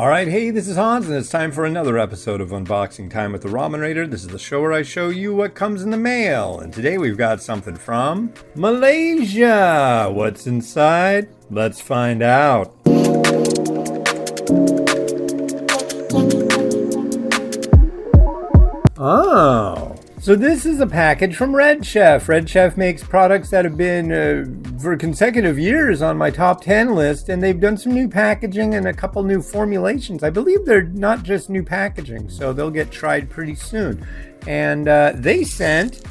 Alright, hey, this is Hans, and it's time for another episode of Unboxing Time with the Ramen Raider. This is the show where I show you what comes in the mail, and today we've got something from Malaysia. What's inside? Let's find out. Oh, so this is a package from Red Chef. Red Chef makes products that have been for consecutive years on my top 10 list, and they've done some new packaging and a couple new formulations. I believe they're not just new packaging, so they'll get tried pretty soon. And they sent,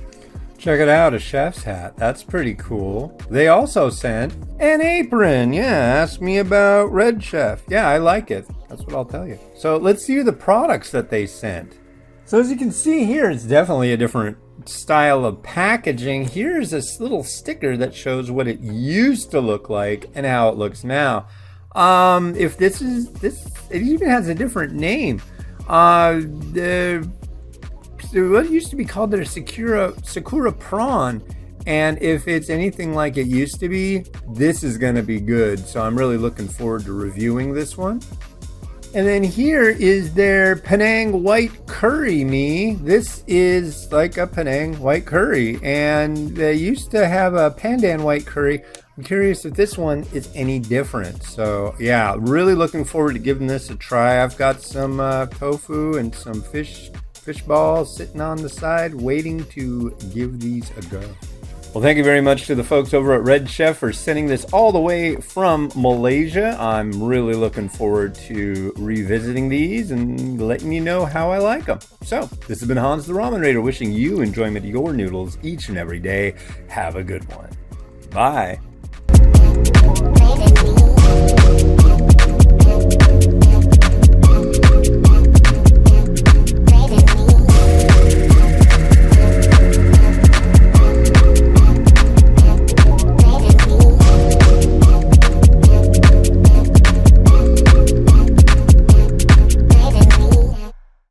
check it out, a chef's hat. That's pretty cool. They also sent an apron. Yeah, ask me about Red Chef. Yeah, I like it. That's what I'll tell you. So let's see the products that they sent. So as you can see here, it's definitely a different style of packaging. Here's this little sticker that shows what it used to look like and how it looks now. If this is this, it even has a different name. What used to be called their Sakura prawn, and if it's anything like it used to be, this is going to be good. So I'm really looking forward to reviewing this one. And then here is their Penang white curry mee. This is like a Penang white curry, and they used to have a pandan white curry. I'm curious if this one is any different. So yeah, really looking forward to giving this a try. I've got some tofu and some fish balls sitting on the side waiting to give these a go. Well, thank you very much to the folks over at Red Chef for sending this all the way from Malaysia. I'm really looking forward to revisiting these and letting you know how I like them. So, this has been Hans the Ramen Raider, wishing you enjoyment of your noodles each and every day. Have a good one. Bye.